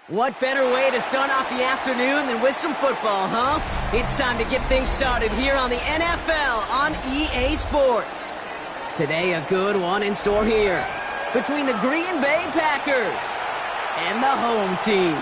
What better way to start off the afternoon than with some football, huh? It's time to get things started here on the NFL on EA Sports. Today, a good one in store here between the Green Bay Packers and the home team.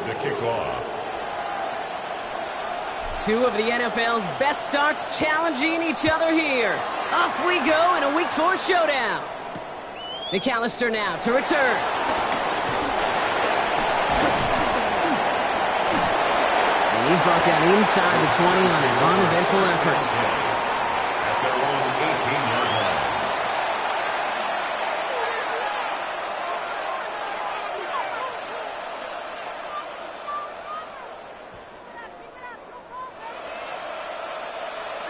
To kick off. Two of the NFL's best starts challenging each other here. Off we go in a Week 4 showdown. McAllister now to return. And he's brought down inside the 20 on an uneventful effort. At their own 18-yard line.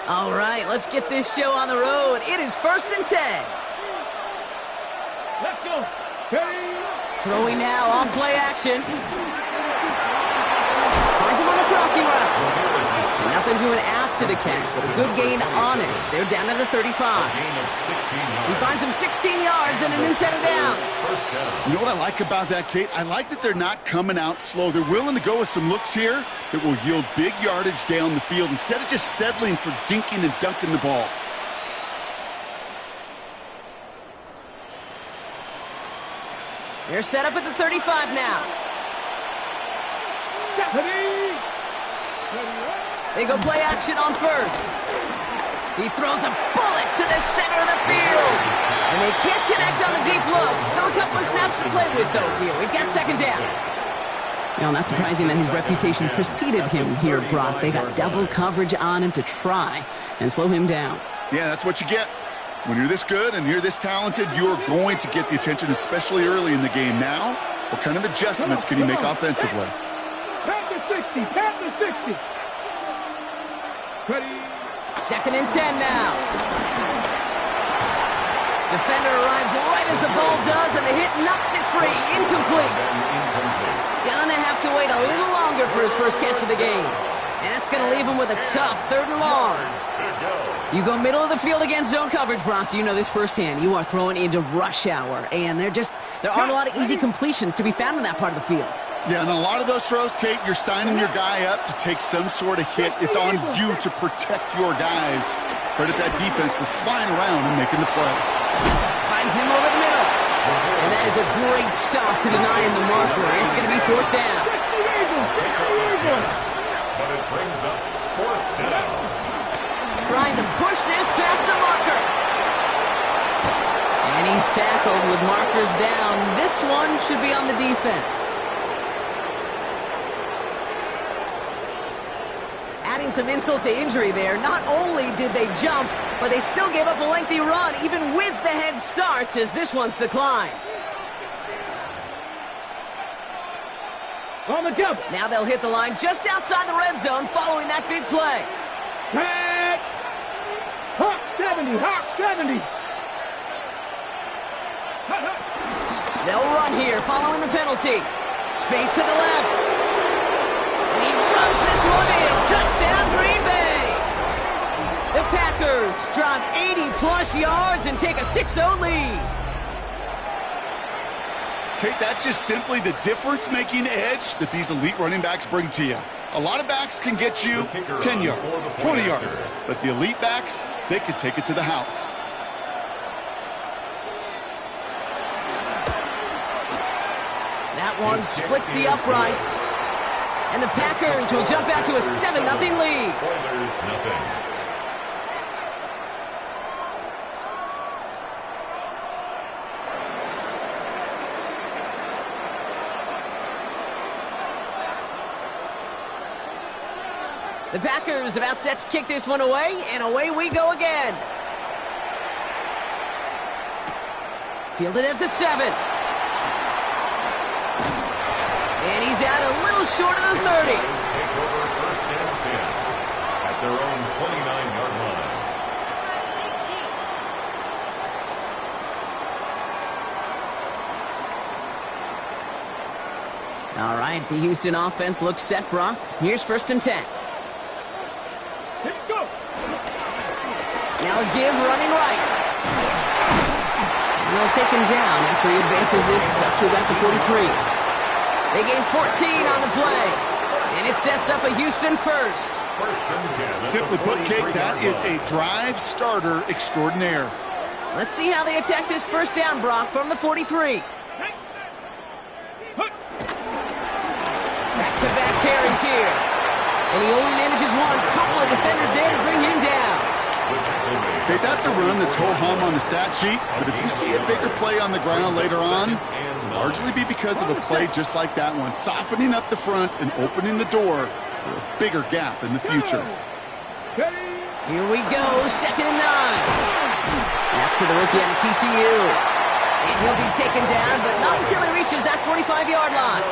All right, let's get this show on the road. It is 1st and 10. Let's go. Hey. Throwing now on play action. Finds him on the crossing route. Nothing doing after the catch, but a good gain on it. They're down to the 35. He finds him 16 yards and a new set of downs. You know what I like about that, Kate? I like that they're not coming out slow. They're willing to go with some looks here that will yield big yardage down the field instead of just settling for dinking and dunking the ball. They're set up at the 35 now. They go play action on first. He throws a bullet to the center of the field. And they can't connect on the deep look. Still a couple of snaps to play with, though, here. We've got 2nd down. Now, not surprising that his reputation preceded him here, Brock. They got double coverage on him to try and slow him down. Yeah, that's what you get. When you're this good and you're this talented, you're going to get the attention, especially early in the game. Now, what kind of adjustments can he make offensively? Past the 60. Past the 60. Ready. 2nd and 10 now. Defender arrives right as the ball does, and the hit knocks it free. Incomplete. Gonna have to wait a little longer for his first catch of the game. And that's going to leave him with a tough 3rd and long. You go middle of the field against zone coverage, Brock. You know this firsthand. You are throwing into rush hour, and there aren't a lot of easy completions to be found in that part of the field. Yeah, and a lot of those throws, Kate, you're signing your guy up to take some sort of hit. It's on you to protect your guys. Credit that defense for flying around and making the play. Finds him over the middle. And that is a great stop to deny him the marker. It's going to be 4th down. But it brings up 4th down. Trying to push this past the marker. And he's tackled with markers down. This one should be on the defense. Adding some insult to injury there. Not only did they jump, but they still gave up a lengthy run, even with the head start, as this one's declined. On the jump. Now they'll hit the line just outside the red zone following that big play. Pat. Hawk 70. Hawk 70. They'll run here following the penalty. Space to the left. And he runs this one in. Touchdown, Green Bay. The Packers drive 80-plus yards and take a 6-0 lead. Kate, that's just simply the difference-making edge that these elite running backs bring to you. A lot of backs can get you 10 yards, 20 yards, but the elite backs, they can take it to the house. That one splits the uprights. And the Packers will jump out to a 7-0 lead. The Packers about set to kick this one away, and away we go again. Fielded at the 7. And he's out a little short of the 30. Take over 1st and 10 at at their own 29-yard line. All right, the Houston offense looks set, Brock. Here's 1st and 10. Let's go. Now a give, running right. And they'll take him down after he advances this up to about the 43. They gain 14 on the play. And it sets up a Houston first. Simply put, Kate, that is a drive starter extraordinaire. Let's see how they attack this 1st down, Brock, from the 43. Back-to-back carries here. And he only manages one. Couple of defenders there to bring him down. Okay, that's a run that's ho-hum on the stat sheet, but if you see a bigger play on the ground later on, largely be because of a play just like that one, softening up the front and opening the door for a bigger gap in the future. Here we go, 2nd and 9. That's to the rookie out of TCU. And he'll be taken down, but not until he reaches that 45-yard line.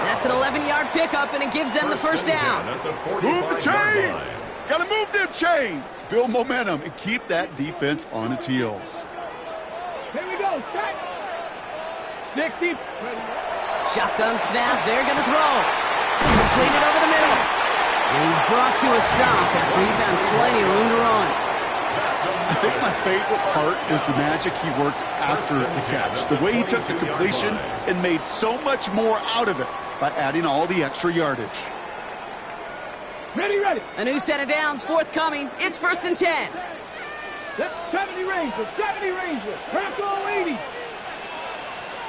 That's an 11-yard pickup, and it gives them the 1st down. Move the chains! Gotta move them chains! Build momentum and keep that defense on its heels. Here we go. 60. Shotgun snap, they're going to throw. Completed over the middle. And he's brought to a stop after he found plenty of room to run. I think my favorite part is the magic he worked after the catch. The way he took the completion and made so much more out of it by adding all the extra yardage. Ready. A new set of downs forthcoming. It's 1st and 10. That's 70 Rangers. 70 Rangers. Bronco 80.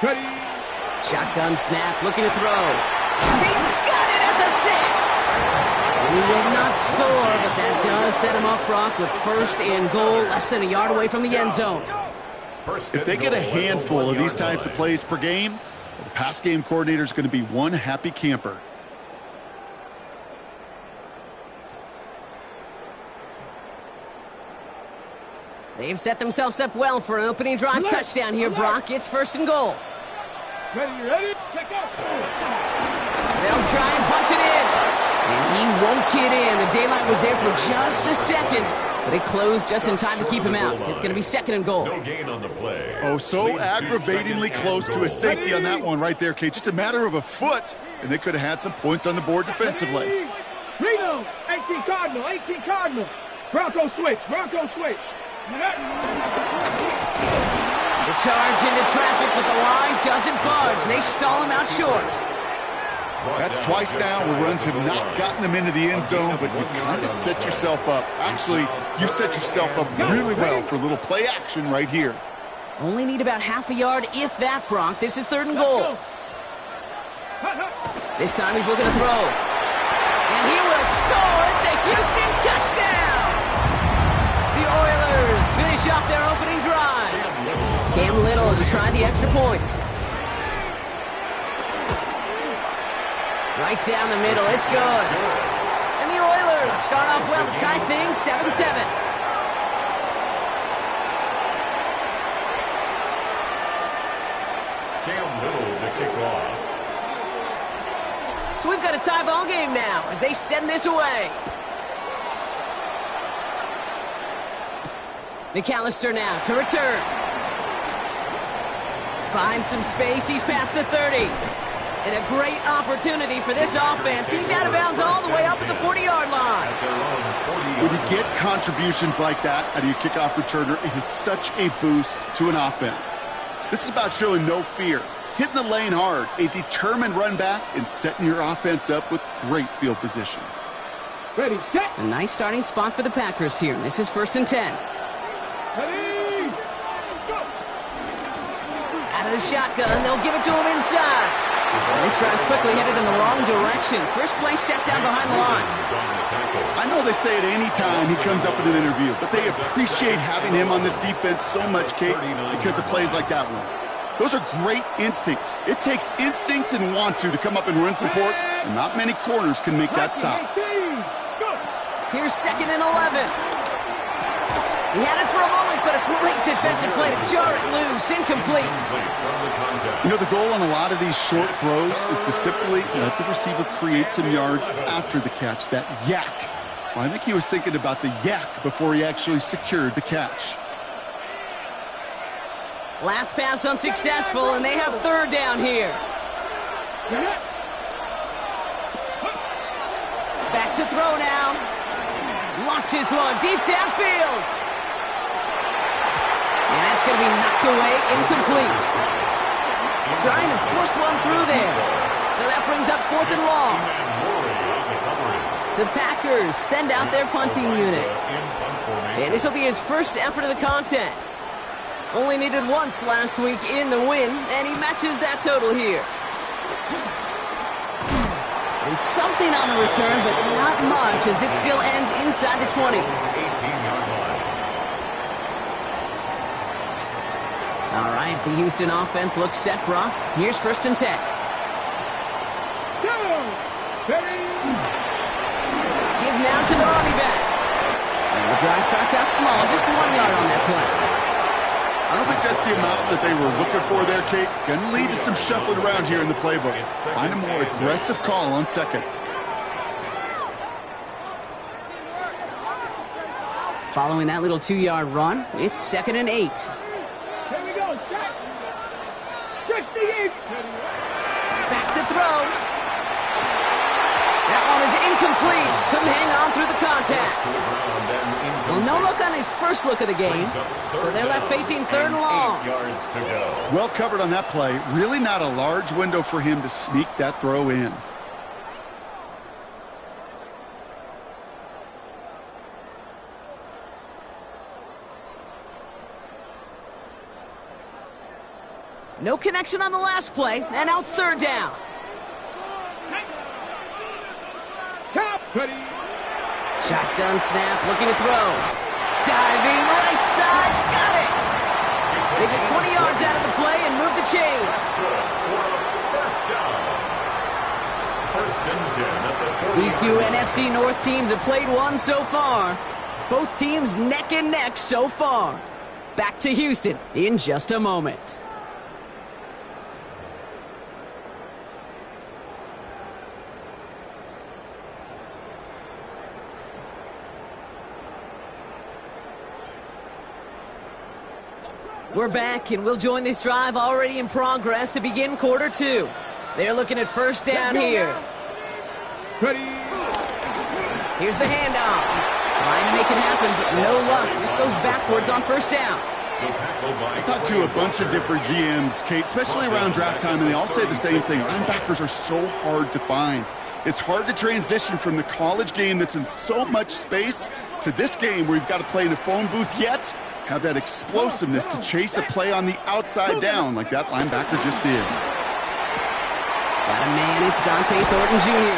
Ready. Shotgun snap, looking to throw. He's got it at the 6. And he will not score, but that does set him up, Brock, with 1st and goal, less than a yard away from the end zone. If they get a handful of these types of plays per game, well, the pass game coordinator is going to be one happy camper. They've set themselves up well for an opening drive touchdown here, Brock. It's 1st and goal. Ready. Take off. They'll try and punch it in. And he won't get in. The daylight was there for just a second, but it closed just in time to keep him out. It's going to be 2nd and goal. No gain on the play. Oh, so aggravatingly close to a safety on that one right there, Kate. Just a matter of a foot, and they could have had some points on the board defensively. Reno, 18 Cardinal. Bronco switch. The charge into traffic, but the line doesn't budge. They stall him out short. That's twice now where runs have not gotten them into the end zone, but you've kind of set yourself up. Actually, you set yourself up really well for a little play action right here. Only need about half a yard, if that, Brock. This is 3rd and goal. This time he's looking to throw. And he will score. It's a Houston touchdown. The Oilers finish off their opening drive. Cam Little to try the extra point. Right down the middle, it's good. And the Oilers start off well to tie things 7-7. Cam Little to kick off. So we've got a tie ball game now as they send this away. McAllister now to return. Finds some space, he's past the 30. And a great opportunity for this offense. He's out of bounds all the way up at the 40-yard line. When you get contributions like that out of your kickoff returner, it is such a boost to an offense. This is about showing no fear, hitting the lane hard, a determined run back, and setting your offense up with great field position. Ready, set. A nice starting spot for the Packers here. This is 1st and 10. Ready, go. Out of the shotgun, they'll give it to him inside. This drive's quickly headed in the wrong direction. First play set down behind the line. I know they say it any time he comes up in an interview, but they appreciate having him on this defense so much, Kate, because of plays like that one. Those are great instincts. It takes instincts and want to come up and run support, and not many corners can make that stop. Here's 2nd and 11. He had it for a moment, but a great defensive play to jar it loose. Incomplete. You know, the goal on a lot of these short throws is to simply let the receiver create some yards after the catch, that yak. Well, I think he was thinking about the yak before he actually secured the catch. Last pass unsuccessful, and they have third down here. Back to throw now. Launches one deep downfield. And that's going to be knocked away, incomplete. Trying to force one through there. So that brings up 4th and long. The Packers send out their punting unit. And this will be his first effort of the contest. Only needed once last week in the win, and he matches that total here. And something on the return, but not much, as it still ends inside the 20. All right, the Houston offense looks set, Brock. Here's 1st and 10. Give now to the running back. And the drive starts out small, just 1 yard on that play. I don't think that's the amount that they were looking for there, Kate. Going to lead to some shuffling around here in the playbook. Find a more aggressive call on 2nd. Following that little 2-yard run, it's 2nd and 8. Here we go, stretch the eight. Back to throw. That one is incomplete. Couldn't hang on through the contact. Well, no look on his first look of the game, so they're left facing 3rd and long. Well covered on that play. Really not a large window for him to sneak that throw in. No connection on the last play, and now it's 3rd down. Shotgun snap, looking to throw. Diving right side, got it! They get 20 yards out of the play and move the chains. These two NFC North teams have played one so far. Both teams neck and neck so far. Back to Houston in just a moment. We're back, and we'll join this drive already in progress to begin quarter 2. They're looking at 1st down here. Ready. Here's the handoff. Trying to make it happen, but no luck. This goes backwards on 1st down. I talked to a bunch of different GMs, Kate, especially around draft time, and they all say the same thing. Linebackers are so hard to find. It's hard to transition from the college game that's in so much space to this game where you've got to play in a phone booth, yet have that explosiveness to chase a play on the outside down like that linebacker just did. Got a man, it's Dante Thornton Jr.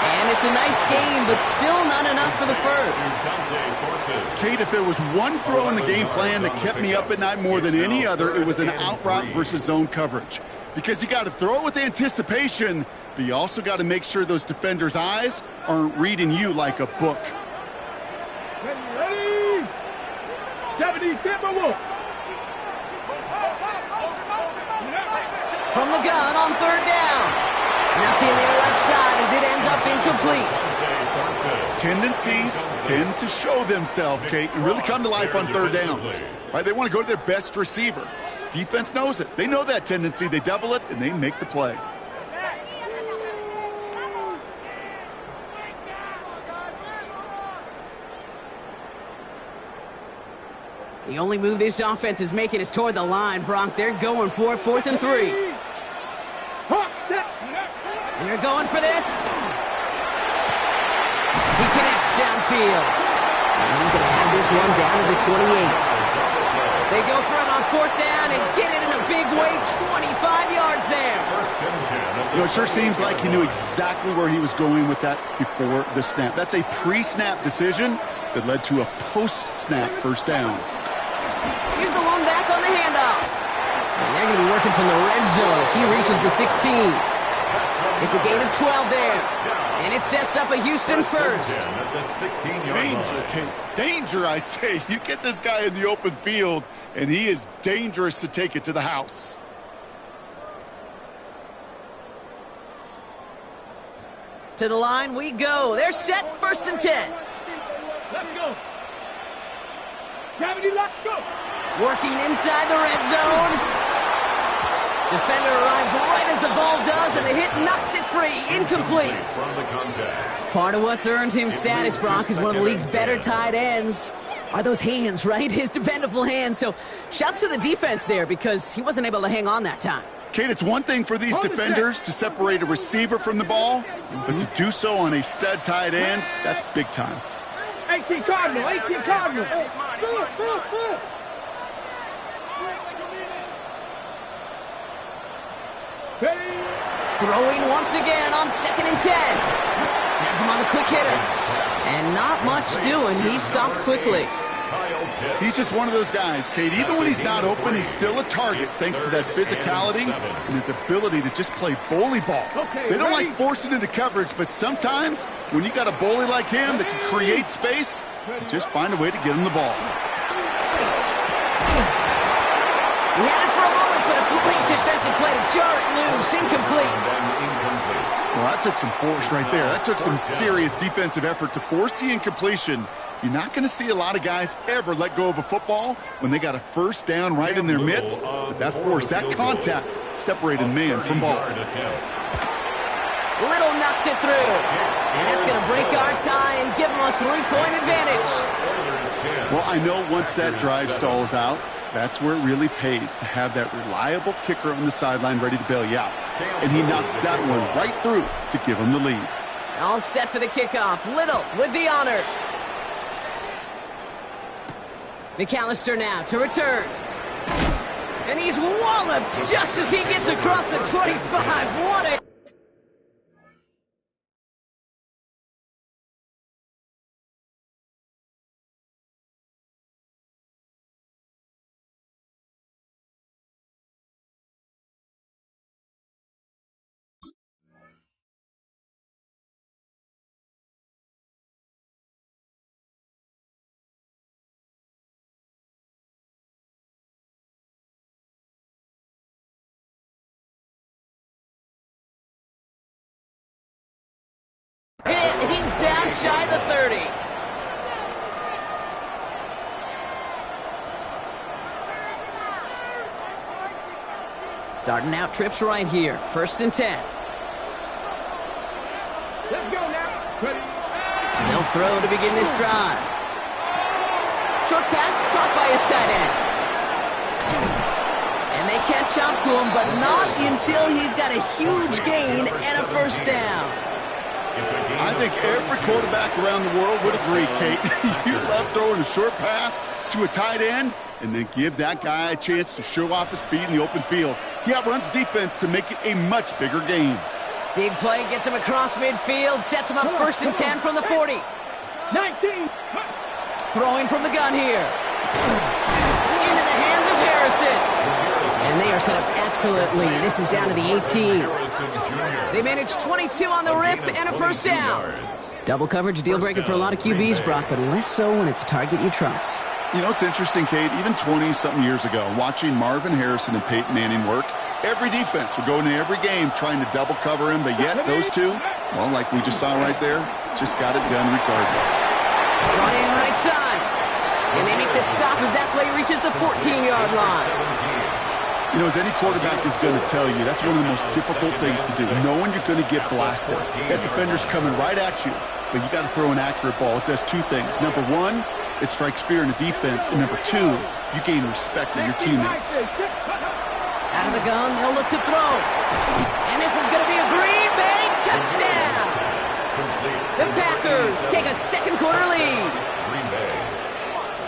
And it's a nice game, but still not enough for the first. Kate, if there was one throw in the game plan that kept me up at night more than any other, it was an out route versus zone coverage. Because you got to throw it with anticipation, but you also got to make sure those defenders' eyes aren't reading you like a book. Ready. 70 Timberwolves. From the gun on 3rd down. Nothing there left side as it ends up incomplete. Tendencies tend to show themselves, Kate, and really come to life on 3rd downs. Right? They want to go to their best receiver. Defense knows it. They know that tendency. They double it, and they make the play. The only move this offense is making is toward the line, Bronk. They're going for it, 4th and 3. They're going for this. He connects downfield. And he's going to have this one down to the 28. They go for it on 4th down and get it in a big way, 25 yards there. You know, it sure seems like he knew exactly where he was going with that before the snap. That's a pre-snap decision that led to a post-snap 1st down. Here's the lone back on the handoff. And they're going to be working from the red zone as he reaches the 16. It's a gain of 12 there. And it sets up a Houston first. Danger, Kate. Danger, I say. You get this guy in the open field, and he is dangerous to take it to the house. To the line we go. They're set, 1st and 10. Let's go. Gravity lock, go. Working inside the red zone. Defender arrives right as the ball does, and the hit knocks it free. Incomplete. From the contact. Part of what's earned him status, Brock, is one of the league's better tight ends. Are those hands, right? His dependable hands. So shouts to the defense there because he wasn't able to hang on that time. Kate, it's one thing for these defenders to separate a receiver from the ball, but to do so on a stud tight end, that's big time. 18 Cardinal, 18 Cardinal. Throwing once again on 2nd and 10. Has him on the quick hitter. And not much doing. He stopped quickly. He's just one of those guys, Kate. Even when he's not open, he's still a target thanks to that physicality and his ability to just play bully ball. They don't like forcing into coverage, but sometimes when you got a bully like him that can create space, you just find a way to get him the ball. He had it for a moment, but a great defensive play to jar it loose. Incomplete. Well, that took some force right there. That took some serious defensive effort to force the incompletion. You're not going to see a lot of guys ever let go of a football when they got a first down right in their midst. But that force, that contact, separated man from ball. Little knocks it through. And that's going to break our tie and give them a 3-point advantage. Well, I know once that drive stalls out, that's where it really pays to have that reliable kicker on the sideline ready to bail you out. And he knocks that one right through to give him the lead. All set for the kickoff. Little with the honors. McAllister now to return. And he's walloped just as he gets across the 25. What a... hit. He's down shy of the 30. Starting out trips right here. 1st and 10. Let's go now. Ready. They'll throw to begin this drive. Short pass caught by his tight end. And they catch up to him, but not until he's got a huge gain and a first down. I think every quarterback around the world would agree, Kate. You love throwing a short pass to a tight end and then give that guy a chance to show off his speed in the open field. He outruns defense to make it a much bigger gain. Big play gets him across midfield, sets him up 1st and 10 from the 40. 19. Throwing from the gun here. Into the hands of Harrison. And they are set up excellently. This is down to the 18. They managed 22 on the rip and a first down. Double coverage, deal breaker for a lot of QBs, Brock, but less so when it's a target you trust. You know, it's interesting, Kate, even 20-something years ago, watching Marvin Harrison and Peyton Manning work, every defense would go into every game trying to double cover him, but yet those two, well, like we just saw right there, just got it done regardless. Brought in right side. And they make the stop as that play reaches the 14-yard line. You know, as any quarterback is going to tell you, that's one of the most difficult things to do, knowing you're going to get blasted. That defender's coming right at you, but you got to throw an accurate ball. It does two things. Number one, it strikes fear in the defense, and number two, you gain respect in your teammates. Out of the gun, they'll look to throw. And this is going to be a Green Bay touchdown. The Packers take a second quarter lead. Green Bay.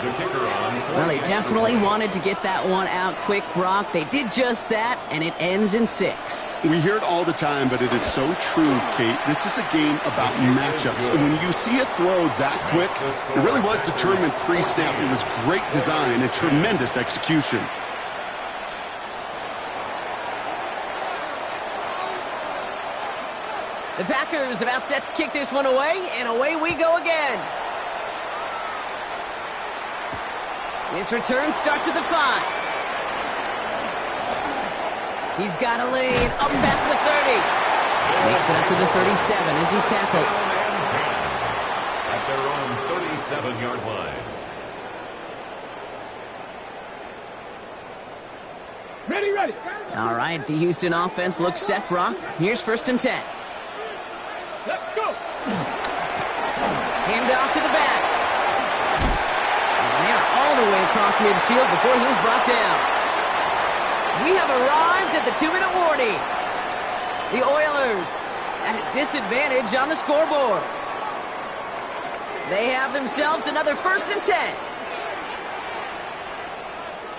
The kicker on. Well, they definitely wanted to get that one out quick, Brock. They did just that, and it ends in 6. We hear it all the time, but it is so true, Kate. This is a game about matchups. And when you see a throw that quick, it really was determined pre-snap. It was great design and tremendous execution. The Packers about set to kick this one away, and away we go again. This return starts at the 5. He's got a lane up past the 30. Makes it up to the 37 as he's tackled. At their own 7-yard line. Ready, ready. All right, the Houston offense looks set, Brock. Here's 1st and 10. Let's go. Hand off to the back. And they're all the way across midfield before he's brought down. We have arrived at the 2-minute warning. The Oilers at a disadvantage on the scoreboard. They have themselves another 1st and 10.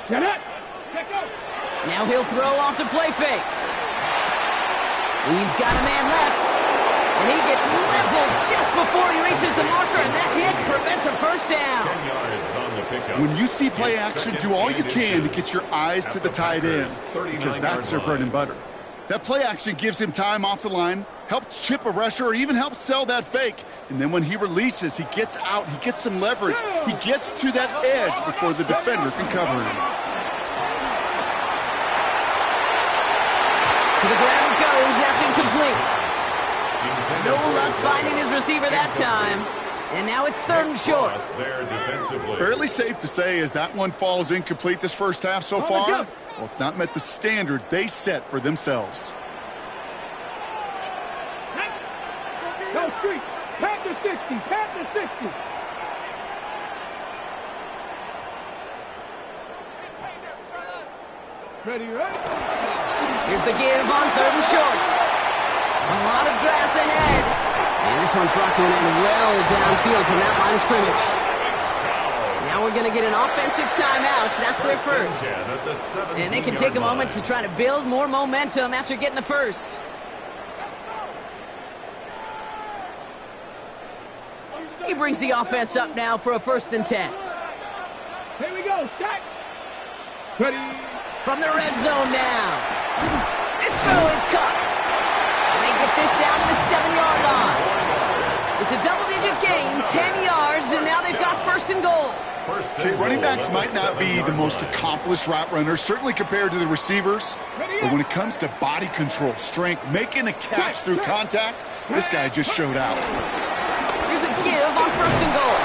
Get it. Get go. Now he'll throw off the play fake. He's got a man left. And he gets leveled just before he reaches the marker, and that hit prevents a 1st down. 10 yards on the pickup. When you see play action, do all you can to get your eyes to the tight end, because that's their bread and butter. That play action gives him time off the line, helps chip a rusher, or even helps sell that fake. And then when he releases, he gets out, he gets some leverage. He gets to that edge before the defender can cover him. To the ground it goes. That's incomplete. No luck finding his receiver that time. And now it's 3rd and short. Fairly safe to say as that one falls incomplete this first half so far. Well, it's not met the standard they set for themselves. Go street. Pat to 60. Pat to 60. Ready, ready. Here's the give on 3rd and short. A lot of grass ahead. And this one's brought to an end well downfield from that line of scrimmage. Now we're going to get an offensive timeout. That's their 1st. And they can take a moment to try to build more momentum after getting the 1st. He brings the offense up now for a 1st and 10. Here we go. Stack. Ready. From the red zone now. This throw is caught. And they get this down to the 7-yard line. It's a double-digit gain, 10 yards, and now they've got 1st and goal. Okay, running backs might not be the most accomplished route runners, certainly compared to the receivers. But when it comes to body control, strength, making a catch through contact, this guy just showed out. Here's a give on 1st and goal.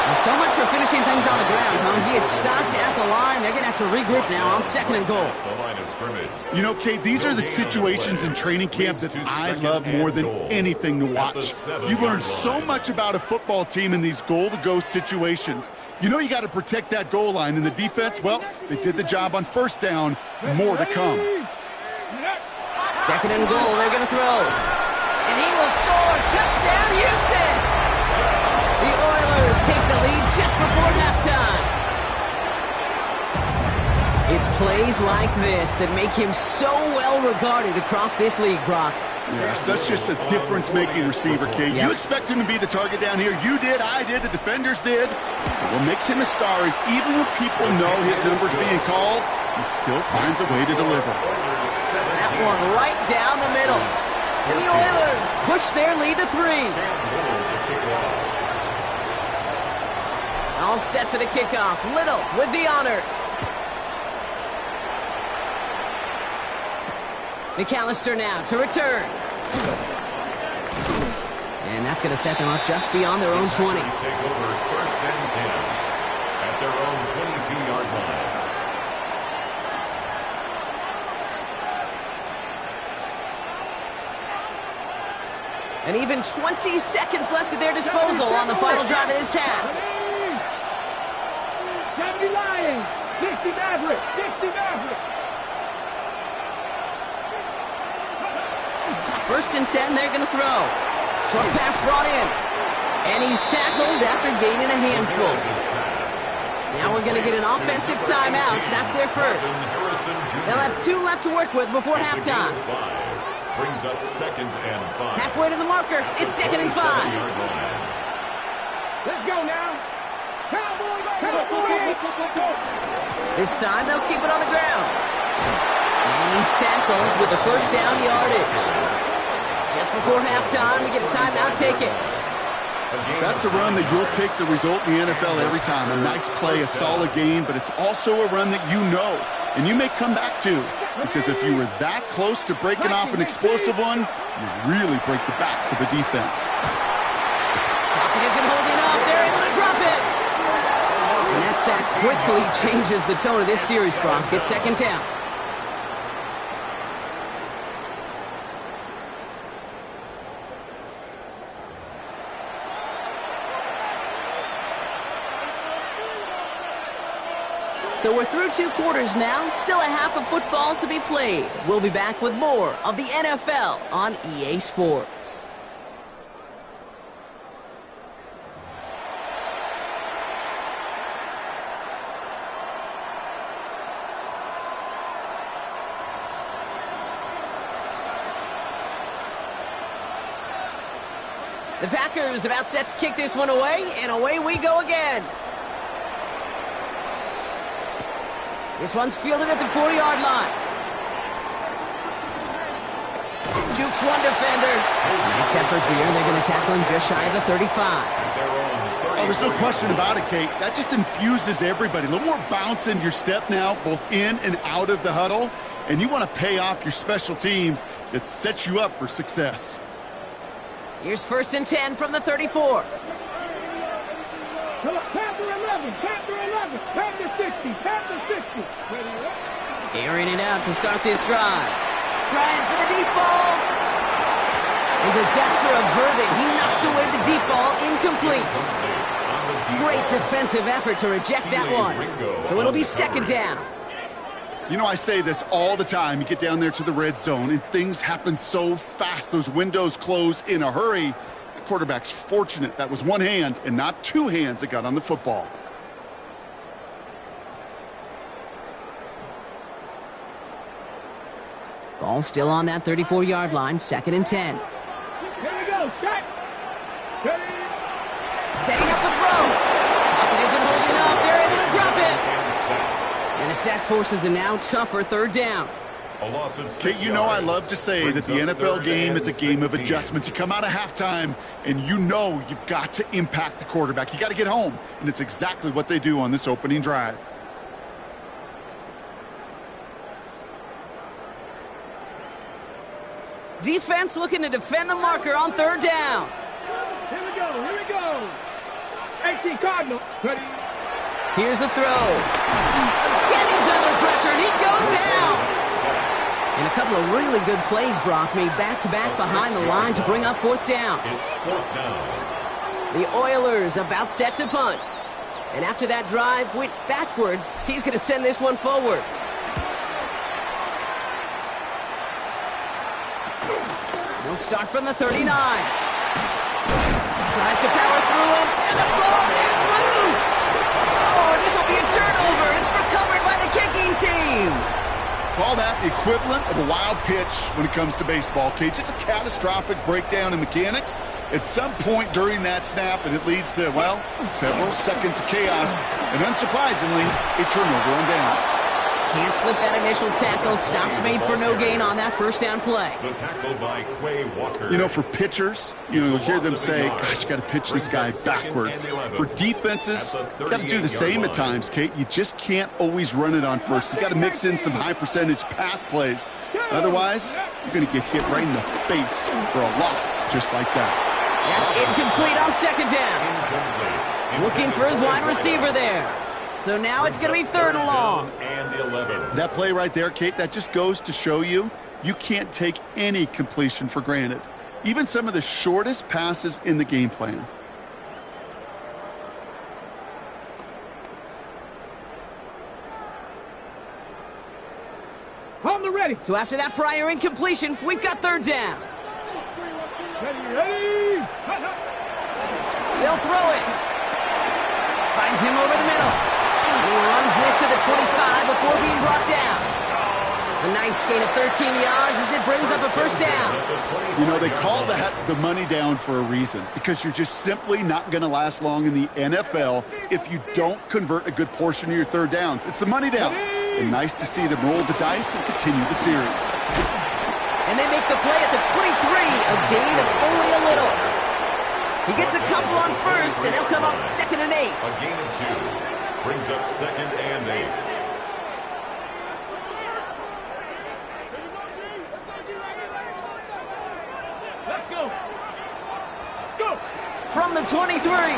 Well, so much for finishing things on the ground, huh? He is stopped at the line. They're going to have to regroup now on 2nd and goal. You know, Kate, these are the situations in training camp that I love more than anything to watch. You learn so much about a football team in these goal-to-go situations. You know you got to protect that goal line, and the defense, well, they did the job on 1st down. More to come. 2nd and goal, they're going to throw. And he will score. Touchdown, Houston! The Oilers take the lead just before halftime. It's plays like this that make him so well regarded across this league, Brock. Yeah, such just a difference-making receiver, Kate. Yep. You expect him to be the target down here. You did, I did, the defenders did. But what makes him a star is even when people know his number's being called, he still finds a way to deliver. That one right down the middle. And the Oilers push their lead to 3. All set for the kickoff. Little with the honors. McAllister now to return. And that's going to set them up just beyond their own 20. Take over 1st and 10 at their own 22-yard line. And even 20 seconds left at their disposal on the final drive of this half. 70 Lions, 60 Maverick, 60 Maverick. 1st and 10, they're going to throw. Short pass brought in. And he's tackled after gaining a handful. Now we're going to get an offensive timeout. That's their 1st. They'll have 2 left to work with before halftime. Brings up 2nd and 5. Halfway to the marker. It's 2nd and 5. Let's go now. Cowboys, Cowboys. This time they'll keep it on the ground. And he's tackled with the 1st down yardage. Just before halftime, we get a timeout. Take it. That's a run that you'll take the result in the NFL every time. A nice play, a solid game, but it's also a run that you know and you may come back to, because if you were that close to breaking off an explosive one, you really break the backs of the defense. Pocket isn't holding up. They're able to to drop it. And that sack quickly changes the tone of this series, Brock. It's second down. So we're through 2 quarters now, still a half of football to be played. We'll be back with more of the NFL on EA Sports. The Packers about set to kick this one away, and away we go again. This one's fielded at the 40-yard line. Jukes one defender. Nice effort here. They're going to tackle him just shy of the 35. Oh, there's no question about it, Kate. That just infuses everybody. A little more bounce in your step now, both in and out of the huddle. And you want to pay off your special teams. It sets you up for success. Here's 1st and 10 from the 34. Panther 11, Panther 11, Panther 60, Panther 60. Airing it out to start this drive. Trying for the deep ball. And disaster averted. He knocks away the deep ball, incomplete. Great defensive effort to reject that one. So it'll be second down. You know, I say this all the time. You get down there to the red zone, and things happen so fast. Those windows close in a hurry. The quarterback's fortunate that was one hand and not 2 hands that got on the football. Ball still on that 34-yard line, 2nd and 10. Here we go, shot. Setting up a throw. Pocket isn't holding up. They're able to drop it. And the sack forces a now tougher 3rd down. Kate, you know I love to say that the NFL game is a game of adjustments. You come out of halftime, and you know you've got to impact the quarterback. You got to get home, and it's exactly what they do on this opening drive. Defense looking to defend the marker on 3rd down. Here we go, here we go. 18 Cardinal. Ready. Here's a throw. Again, he's under pressure, and he goes down. And a couple of really good plays, Brock, made back-to-back behind the line to bring up 4th down. It's 4th down. The Oilers about set to punt. And after that drive went backwards, he's going to send this one forward. He'll start from the 39. Tries to power through him, and the ball is loose. Oh, this will be a turnover. It's recovered by the kicking team. Call that the equivalent of a wild pitch when it comes to baseball, Kate. It's a catastrophic breakdown in mechanics at some point during that snap, and it leads to, well, several seconds of chaos, and unsurprisingly, a turnover on downs. Can't slip that initial tackle. Stops made for no gain on that 1st down play. The tackle by Quay Walker. You know, for pitchers, you'll hear them say, gosh, you got to pitch this guy backwards. For defenses, you got to do the same at times, Kate. You just can't always run it on first. You got to mix in some high-percentage pass plays. Otherwise, you're going to get hit right in the face for a loss just like that. That's incomplete on 2nd down. Looking for his wide receiver there. So now it's going to be 3rd and long. That play right there, Kate, that just goes to show you can't take any completion for granted. Even some of the shortest passes in the game plan. On the ready. So after that prior incompletion, we've got 3rd down. Ready. They'll throw it. Finds him over the middle. He runs this to the 25 before being brought down. A nice gain of 13 yards as it brings up a 1st down. You know, they call that the money down for a reason, because you're just simply not going to last long in the NFL if you don't convert a good portion of your 3rd downs. It's the money down. And nice to see them roll the dice and continue the series. And they make the play at the 23, a gain of only a little. He gets a couple on 1st, and they'll come up 2nd and 8. A gain of 2 brings up 2nd and 8. Let's go. Go. From the 23.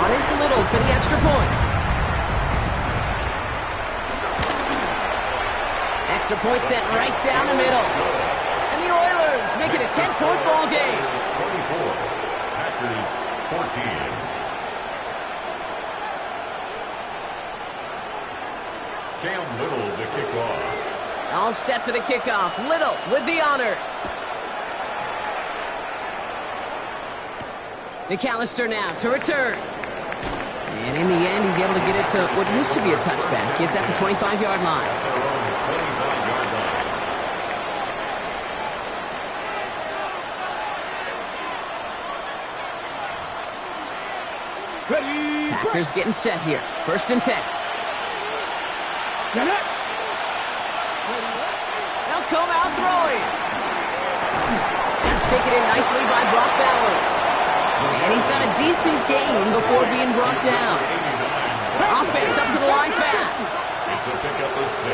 on is Little for the extra point. Extra point sent right down the middle. And the Oilers make it a 10-point ball game. 24, Packers 14. Cam Little to kick off. All set for the kickoff. Little with the honors. McAllister now to return. And in the end, he's able to get it to what used to be a touchback. It's at the 25-yard line. Packers getting set here. 1st and 10. They'll come out throwing. That's taken in nicely by Brock Bowers. And he's got a decent gain before being brought down. Offense up to the line fast. It's a pickup of 6.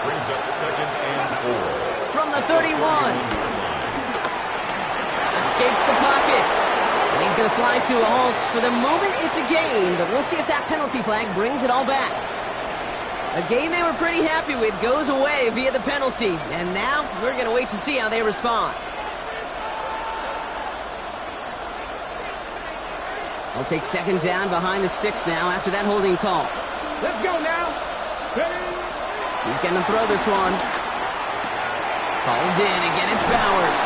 Brings up 2nd and 4. From the 31. Escapes the pocket. And he's going to slide to a halt. For the moment, it's a gain, but we'll see if that penalty flag brings it all back. A game they were pretty happy with goes away via the penalty. And now we're going to wait to see how they respond. They'll take 2nd down behind the sticks now after that holding call. Let's go now. He's going to throw this one. Called in. Again, it's Bowers.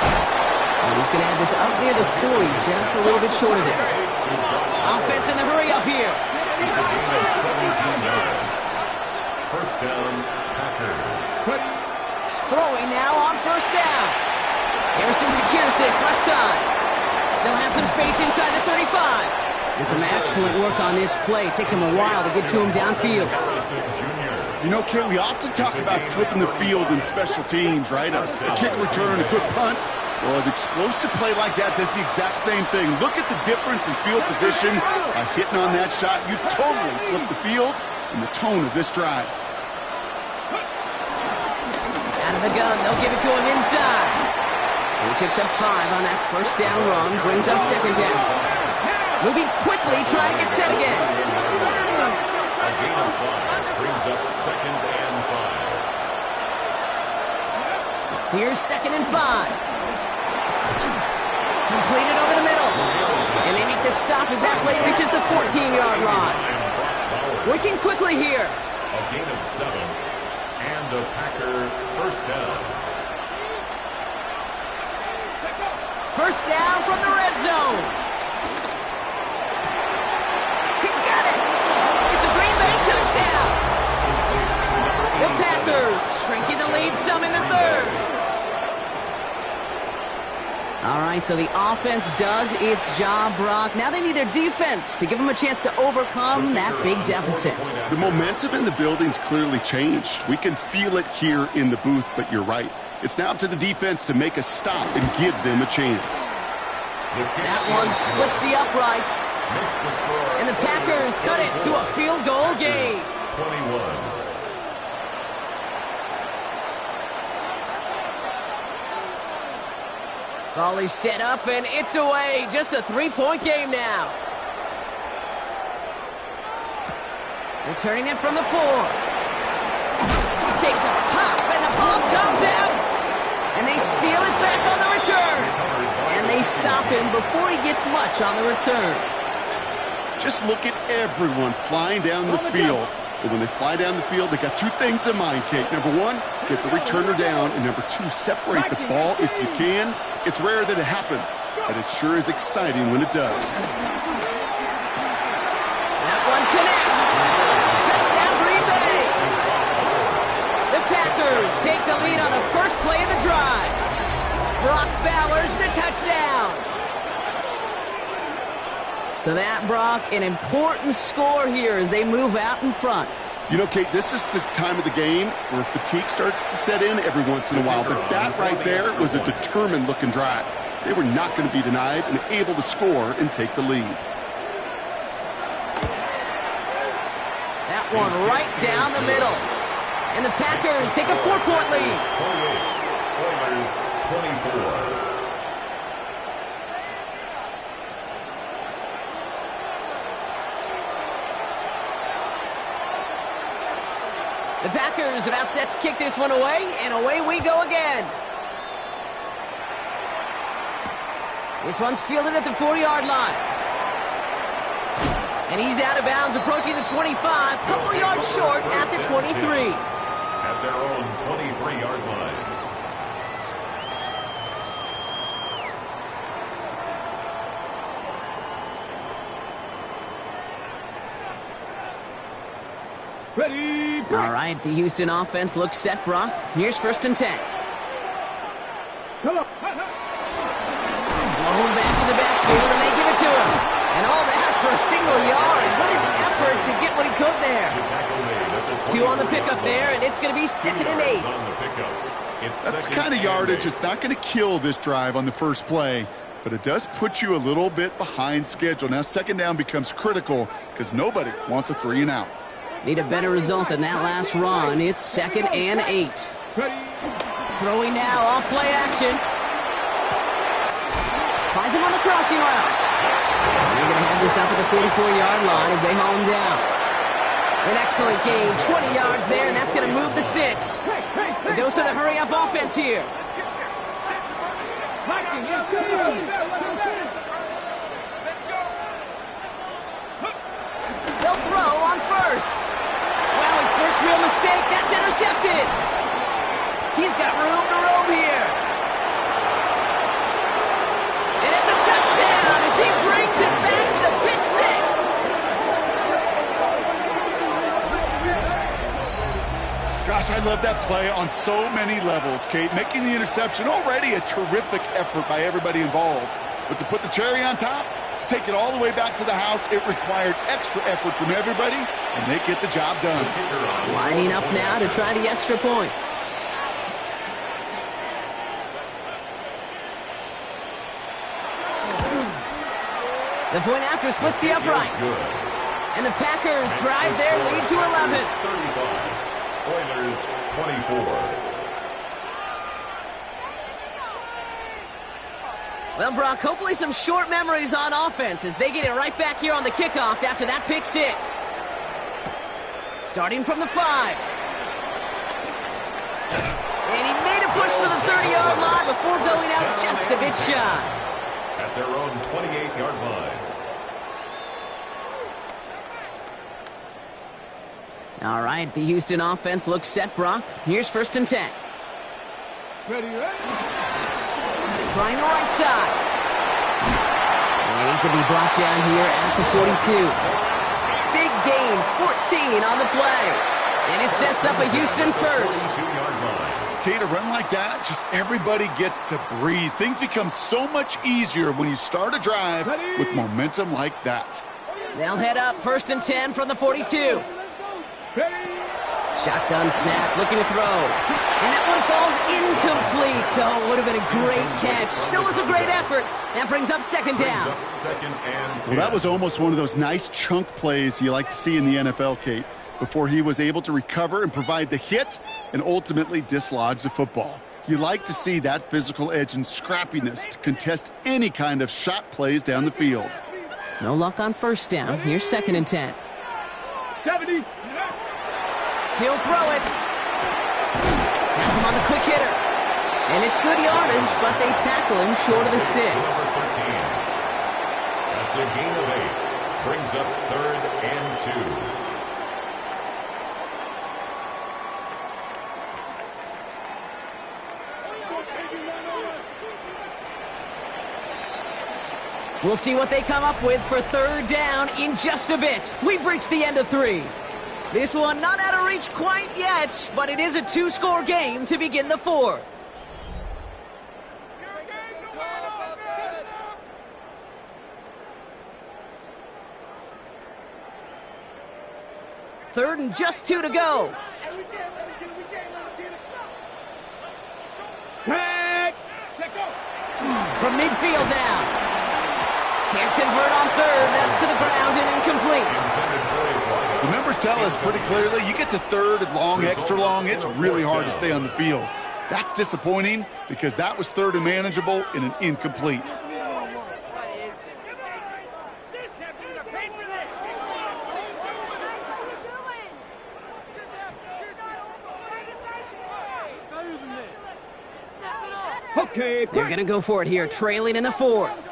And he's going to have this up near the 40, just a little bit short of it. Offense in the hurry up here. It's a gain of 17 yards. 1st down, Packers. Throwing now on 1st down. Harrison secures this left side. Still has some space inside the 35. And some excellent work on this play. It takes him a while to get to him downfield. You know, Kay, we often talk about flipping the field in special teams, right? A kick return, a good punt. Well, an explosive play like that does the exact same thing. Look at the difference in field position. By hitting on that shot, you've totally flipped the field and the tone of this drive. Out of the gun, they'll give it to him inside. He picks up 5 on that 1st down run, brings up 2nd down. Moving quickly, trying to get set again. A gain of 5 brings up 2nd and 5. Here's 2nd and 5. Completed over the middle. And they make the stop as that play reaches the 14-yard line. Working quickly here. A gain of 7 and a Packer 1st down. 1st down from the red zone. He's got it. It's a Green Bay touchdown. The Packers shrinking the lead some in the 3rd. All right, so the offense does its job, Brock. Now they need their defense to give them a chance to overcome that big deficit. The momentum in the building's clearly changed. We can feel it here in the booth, but you're right. It's now up to the defense to make a stop and give them a chance. That one splits the uprights. And the Packers cut it to a field goal game. 21. Ball is set up, and it's away. Just a 3-point game now. Returning it from the 4. He takes a pop, and the ball comes out. And they steal it back on the return. And they stop him before he gets much on the return. Just look at everyone flying down the field. But when they fly down the field, they got 2 things in mind, Kate. Number 1, get the returner down. And number 2, separate the ball if you can. It's rare that it happens, but it sure is exciting when it does. That one connects. Touchdown, Green Bay. The Packers take the lead on the first play of the drive. Brock Bowers, the touchdown. So that, Brock, an important score here as they move out in front. You know, Kate, this is the time of the game where fatigue starts to set in every once in a while. But that right there was a determined-looking drive. They were not going to be denied and able to score and take the lead. That one right down the middle. And the Packers take a 4-point lead. Oilers 24. The Packers about set to kick this one away, and away we go again. This one's fielded at the 40-yard line. And he's out of bounds, approaching the 25, couple yards short at the 23. At their own 23-yard line. Ready, break. All right, the Houston offense looks set, Brock. Here's 1st and 10. Come on. Moving back in the backfield, and they give it to him. And all that for a single yard. What an effort to get what he could there. 2 on the pickup there, and it's going to be 2nd and 8. That's the kind of yardage it's not going to kill this drive on the first play, but it does put you a little bit behind schedule. Now 2nd down becomes critical because nobody wants a 3 and out. Need a better result than that last run. It's 2nd and 8. Throwing now, off play action. Finds him on the crossing route. They're going to have this up at the 44-yard line as they haul him down. An excellent gain, 20 yards there, and that's going to move the sticks. The dose of the hurry-up offense here. They'll throw on 1st. Wow, his first real mistake. That's intercepted. He's got room to roam here. And it's a touchdown as he brings it back for the pick 6. Gosh, I love that play on so many levels, Kate. Making the interception, already a terrific effort by everybody involved. But to put the cherry on top, to take it all the way back to the house, it required extra effort from everybody, and they get the job done. Lining up now to try the extra points. The point after splits the uprights. And the Packers drive their lead to 11. 35. Oilers 24. Well, Brock, hopefully some short memories on offense as they get it right back here on the kickoff after that pick 6. Starting from the 5. And he made a push for the 30-yard line before going out just a bit shy. At their own 28-yard line. All right, the Houston offense looks set, Brock. Here's 1st and 10. Ready. Trying the right side. And he's going to be brought down here at the 42. Big gain, 14 on the play. And it sets up a Houston first. 42-yard line. Kate, a run like that, just everybody gets to breathe. Things become so much easier when you start a drive with momentum like that. They'll head up 1st and 10 from the 42. Shotgun snap, looking to throw. And that one falls incomplete. So it would have been a great catch. Still was a great effort. That brings up 2nd down. Well, that was almost one of those nice chunk plays you like to see in the NFL, Kate, before he was able to recover and provide the hit and ultimately dislodge the football. You like to see that physical edge and scrappiness to contest any kind of shot plays down the field. No luck on 1st down. Here's 2nd and 10. 70. He'll throw it. Has him on the quick hitter. And it's good yardage, but they tackle him short of the sticks. That's a gain of 8. Brings up 3rd and 2. We'll see what they come up with for 3rd down in just a bit. We've reached the end of 3. This one not out of reach quite yet, but it is a 2-score game to begin the 4th. Third and just 2 to go. From midfield now. Can't convert on 3rd. That's to the ground and incomplete. The numbers tell us pretty clearly, you get to 3rd and long, extra long, it's really hard to stay on the field. That's disappointing because that was 3rd and manageable in an incomplete. Okay, They're going to go for it here, trailing in the fourth.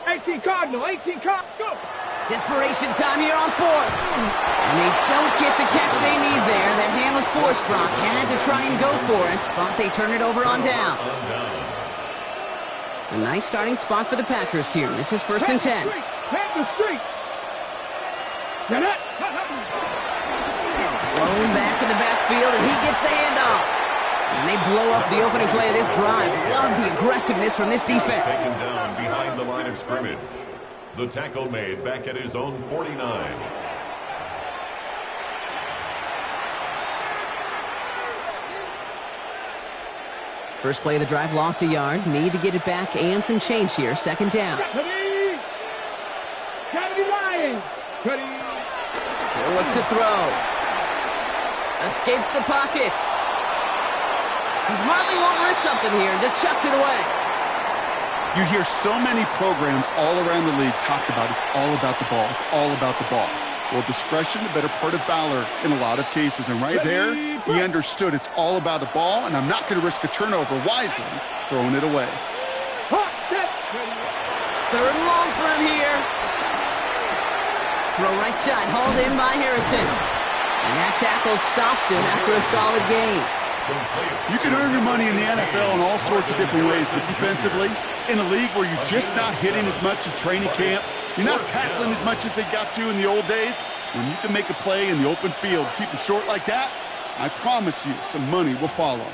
18 Cardinal, 18 Cardinal, go! Desperation time here on fourth. And they don't get the catch they need there. That hand was forced, Brock. Had to try and go for it, but they turn it over on downs. A nice starting spot for the Packers here. This is 1st and 10. Pack the street. Get it. Thrown back in the backfield, and he gets the handoff. And they blow up the opening play of this drive. Love the aggressiveness from this defense. Taken down behind the line of scrimmage. The tackle made back at his own 49. First play of the drive, lost a yard. Need to get it back and some change here. 2nd down. Cuddy Ryan. Cuddy. He'll look to throw. Escapes the pocket. He smartly won't risk something here and just chucks it away. You hear so many programs all around the league talk about it's all about the ball. It's all about the ball. Well, discretion, the better part of valor in a lot of cases. And right there, he understood it's all about the ball, and I'm not going to risk a turnover wisely, throwing it away. 3rd and long for him here. Throw right side, hauled in by Harrison. And that tackle stops him after a solid gain. You can earn your money in the NFL in all sorts of different ways, but defensively, in a league where you're just not hitting as much in training camp, you're not tackling as much as they got to in the old days, when you can make a play in the open field, keep it short like that, I promise you some money will follow.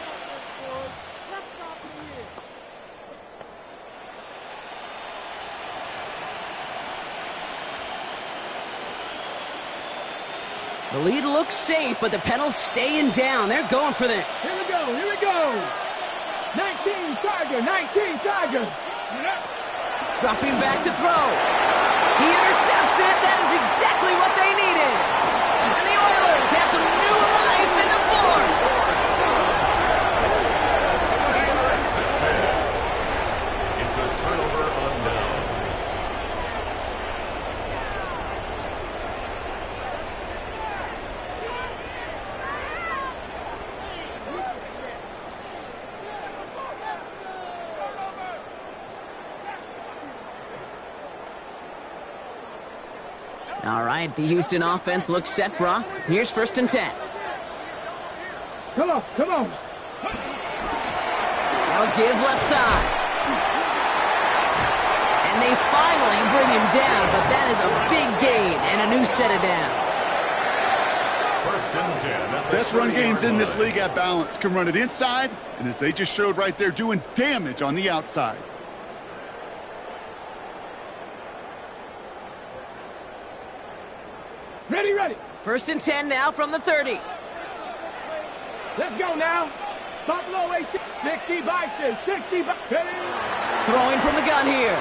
The lead looks safe, but the pedals staying down. They're going for this. Here we go, here we go. 19 Tiger, 19 Tiger. Dropping back to throw. He intercepts it. That is exactly what they needed. And the Oilers have some new life in the fourth. It's a turnover on downs. All right, the Houston offense looks set, Brock. Here's 1st and 10. Come on, come on. They'll give left side. And they finally bring him down, but that is a big gain and a new set of downs. 1st and 10. Best run games in this league at balance can run it inside, and as they just showed right there, doing damage on the outside. Ready, ready. 1st and 10 now from the 30. Let's go now. Buffalo 60 Bison, 60 Bison. Throwing from the gun here.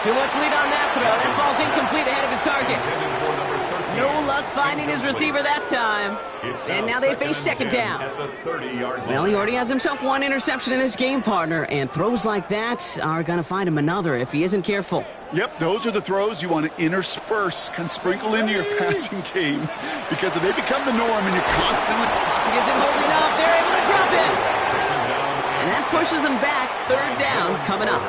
Too much lead on that throw. That falls incomplete ahead of his target. No luck finding his receiver that time. And now they face 2nd down. Well, he already has himself one interception in this game, partner. And throws like that are going to find him another if he isn't careful. Yep, those are the throws you want to intersperse, can sprinkle into your passing game. Because if they become the norm and you're constantly... Gets him holding up. They're able to drop it. And that pushes them back. 3rd down coming up.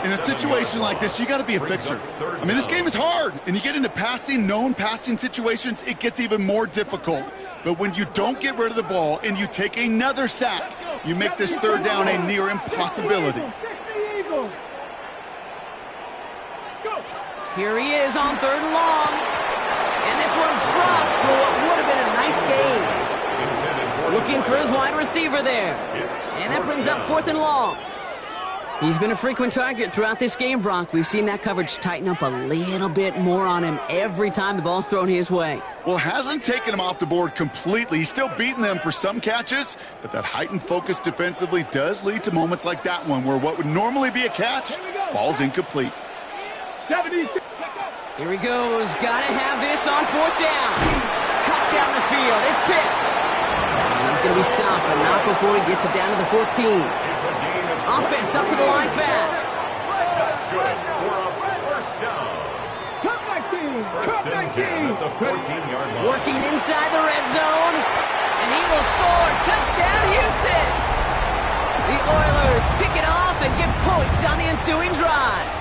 In a situation like this, you got to be a fixer. I mean, this game is hard, and you get into known passing situations, it gets even more difficult. But when you don't get rid of the ball and you take another sack, you make this 3rd down a near impossibility. Here he is on 3rd and long. And this one's dropped for what would have been a nice gain. Looking for his wide receiver there. And that brings up 4th and long. He's been a frequent target throughout this game, Brock. We've seen that coverage tighten up a little bit more on him every time the ball's thrown his way. Well, hasn't taken him off the board completely. He's still beating them for some catches, but that heightened focus defensively does lead to moments like that one where what would normally be a catch falls incomplete. 70. Here he goes. Gotta have this on 4th down. Cut down the field. It's Pitts. He's going to be stopped, but not before he gets it down to the 14. Offense up to the line fast. That's good for a 1st down. 1st and 10 at the 14-yard line. Working inside the red zone. and he will score. Touchdown, Houston! The Oilers pick it off and get points on the ensuing drive.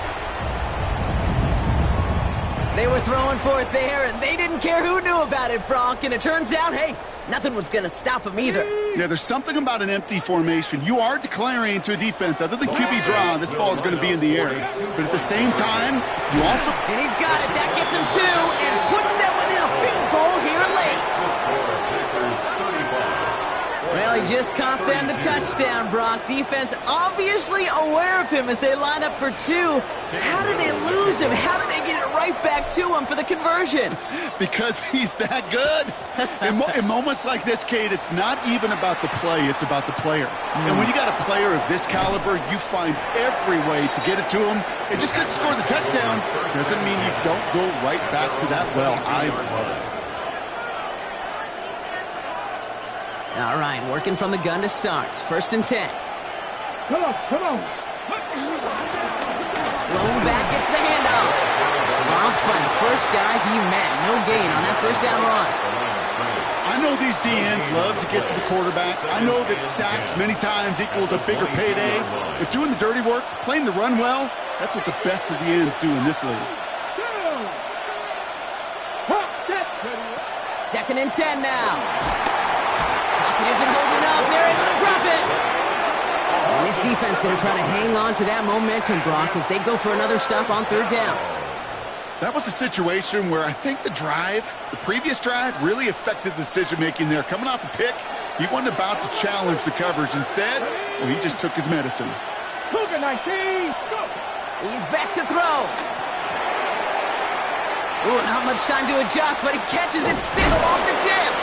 They were throwing for it there, and they didn't care who knew about it, Bronk. And it turns out, hey, nothing was going to stop them either. Yeah, there's something about an empty formation. You are declaring to a defense, other than QB draw, this ball is going to be in the air. But at the same time, you also... And he's got it. That gets him 2 and puts them within a field goal here late. Well, he just caught them the touchdown, Brock. Defense obviously aware of him as they line up for 2. How did they lose him? How did they get it right back to him for the conversion? Because he's that good. In moments like this, Kate, it's not even about the play, it's about the player. And when you got a player of this caliber, you find every way to get it to him. And just because he scores a touchdown doesn't mean you don't go right back to that well. I love it. All right, working from the gun to start. 1st and 10. Come on, come on. Blown back, gets the handoff. Bronx by the first guy he met. No gain on that first down run. I know these DNs love to get to the quarterback. I know that sacks many times equals a bigger payday. But doing the dirty work, playing to run well, that's what the best of the ends do in this league. 2nd and 10 now. It isn't holding up. They're able to drop it. And this defense going to try to hang on to that momentum, Brock, as they go for another stop on 3rd down. That was a situation where I think the previous drive, really affected the decision-making there. Coming off a pick, he wasn't about to challenge the coverage. Instead, well, he just took his medicine. Cougar 19, go. He's back to throw. Ooh, not much time to adjust, but he catches it still off the tip.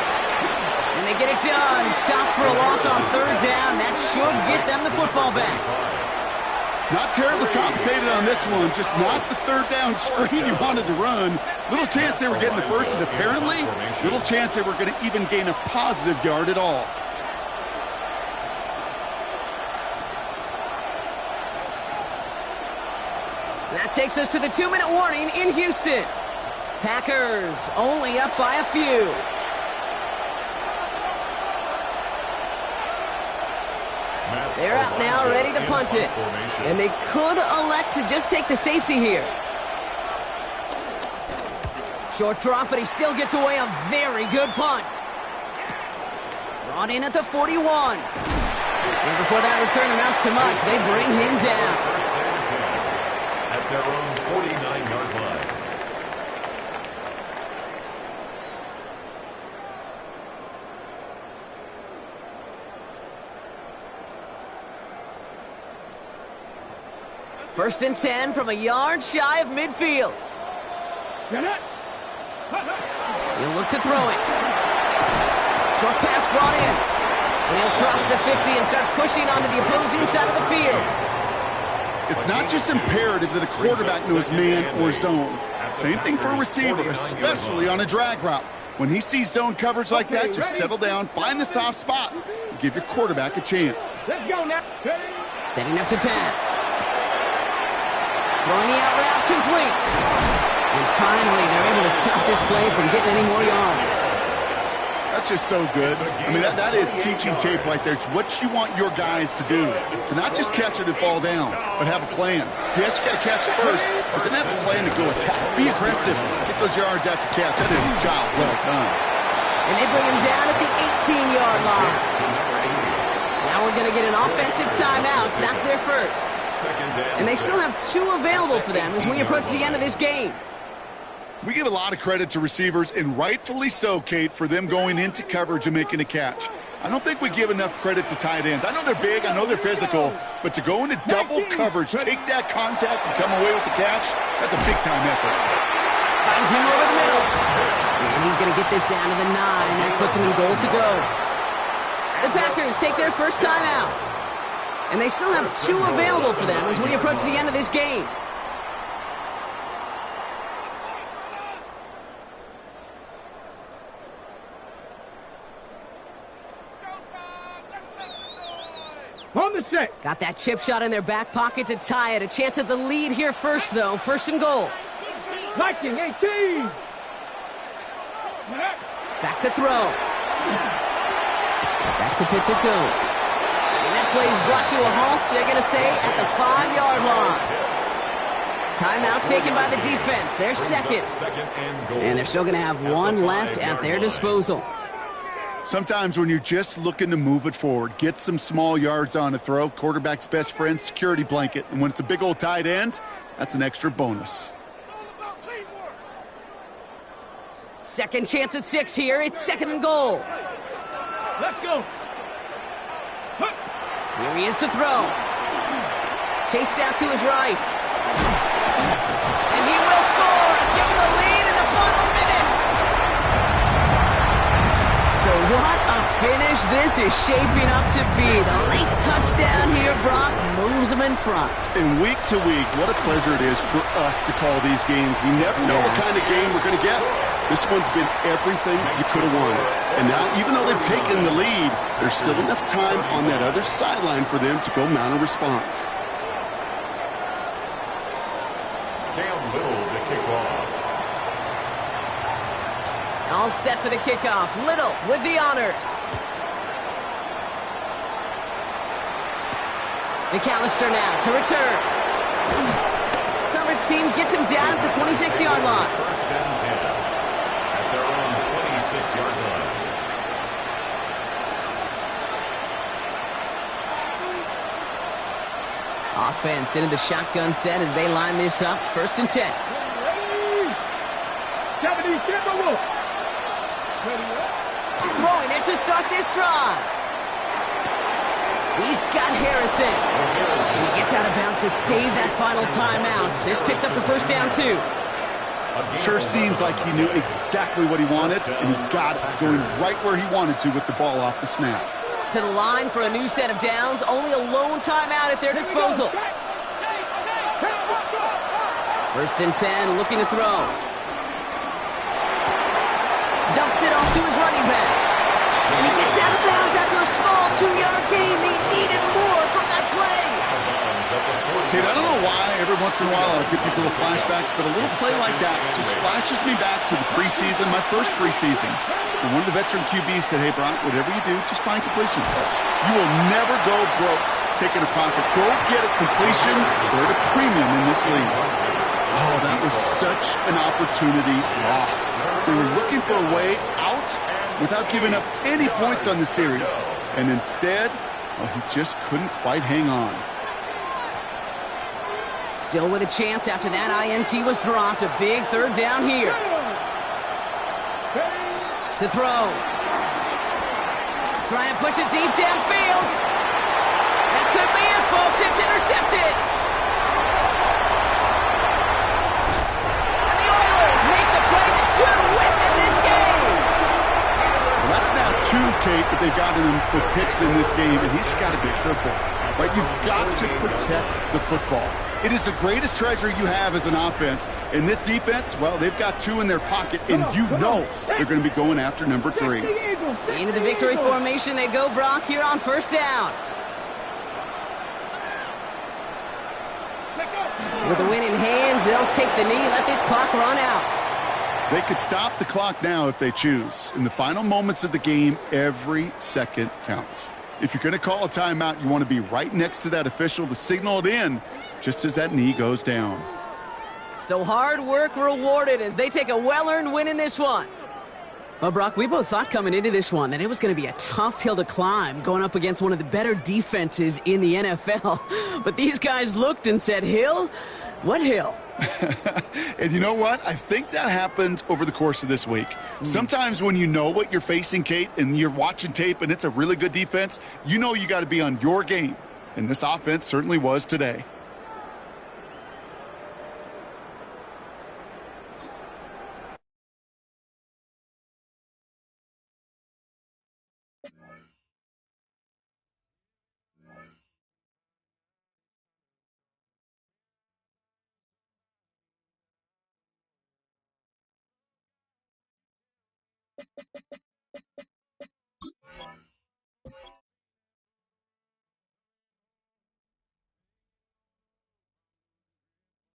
And they get it done. Stop for a loss on 3rd down. That should get them the football back. Not terribly complicated on this one. Just not the 3rd down screen you wanted to run. Little chance they were getting the first, and apparently, little chance they were going to even gain a positive yard at all. That takes us to the 2-minute warning in Houston. Packers only up by a few. They're out now, ready to punt it. And they could elect to just take the safety here. Short drop, but he still gets away a very good punt. Brought in at the 41. And before that return amounts to much, they bring him down. At their own 49-yard line. First and 10 from a yard shy of midfield. He'll look to throw it. Short pass brought in. And he'll cross the 50 and start pushing onto the opposing side of the field. It's not just imperative that a quarterback knows man or zone. Same thing for a receiver, especially on a drag route. When he sees zone coverage like that, just settle down, find the soft spot, and give your quarterback a chance. Let's go now. Setting up to pass. Throwing the out route complete. And finally, they're able to stop this play from getting any more yards. That's just so good. I mean, that is teaching tape right there. It's what you want your guys to do. To not just catch it and fall down, but have a plan. Yes, you got to catch it first, but then have a plan to go attack. Be aggressive. Get those yards after catch. That is a job well done. And they bring him down at the 18-yard line. Now we're going to get an offensive timeout. So that's their first. And they still have 2 available for them as we approach the end of this game. We give a lot of credit to receivers, and rightfully so, Kate, for them going into coverage and making a catch. I don't think we give enough credit to tight ends. I know they're big, I know they're physical, but to go into double coverage, take that contact, and come away with the catch, that's a big-time effort. Finds him over the middle. And he's going to get this down to the 9. That puts him in goal to go. The Packers take their first time out. And they still have 2 available for them as we approach the end of this game. On the set. Got that chip shot in their back pocket to tie it. A chance at the lead here first, though. 1st and goal. Viking 18. Back to throw. Back to Pitts it goes. And that play is brought to a halt, so they're going to say at the 5-yard line. Timeout taken by the defense. They're second. And they're still going to have one left at their disposal. Sometimes when you're just looking to move it forward, get some small yards on a throw, quarterback's best friend, security blanket. And when it's a big old tight end, that's an extra bonus. Second chance at 6 here. It's second and goal. Let's go. Here he is to throw. Chased out to his right. And he will score and give him the lead in the final minute. So what a finish this is shaping up to be. The late touchdown here, Brock, moves them in front. And week to week, what a pleasure it is for us to call these games. We never know what kind of game we're going to get. This one's been everything you could have wanted. And now, even though they've taken the lead, there's still enough time on that other sideline for them to go mount a response. Cam Little to kick off. All set for the kickoff. Little with the honors. McAllister now to return. Coverage team gets him down at the 26-yard line. First and 10 at their own 26-yard line. Offense into the shotgun set as they line this up. First and 10. Throwing it to start this drive. He's got Harrison. And he gets out of bounds to save that final timeout. This picks up the first down, too. Sure seems like he knew exactly what he wanted, and he got it going right where he wanted to with the ball off the snap. To the line for a new set of downs. Only a lone timeout at their disposal. First and 10, looking to throw. Dumps it off to his running back. And he gets out of bounds after a small 2-yard gain. They needed more from that play. Kate, I don't know why every once in a while I get these little flashbacks, but a little play like that just flashes me back to the preseason, my first preseason. And one of the veteran QBs said, hey, Brock, whatever you do, just find completions. You will never go broke taking a profit. Go get a completion. They're at a premium in this league. Oh, that was such an opportunity lost. They were looking for a way out without giving up any points on the series. And instead, well, he just couldn't quite hang on. Still with a chance after that INT was dropped. A big third down here. To throw. Trying to push it deep downfield. That could be it, folks. It's intercepted. And the Oilers make the play that should win them this game. Well, that's now 2, Kate, that they've gotten him for picks in this game, and he's got to be careful. Right? You've got to protect the football. It is the greatest treasure you have as an offense. In this defense, well, they've got 2 in their pocket, and you know they're going to be going after number 3. Into the victory formation they go, Brock, here on first down. With the win in hands, they'll take the knee and let this clock run out. They could stop the clock now if they choose. In the final moments of the game, every second counts. If you're going to call a timeout, you want to be right next to that official to signal it in just as that knee goes down. So hard work rewarded as they take a well-earned win in this one. Well, Brock, we both thought coming into this one that it was going to be a tough hill to climb going up against one of the better defenses in the NFL. But these guys looked and said, hill? What hill? And you know what? I think that happened over the course of this week. Sometimes when you know what you're facing, Kate, and you're watching tape and it's a really good defense, you know you got to be on your game. And this offense certainly was today.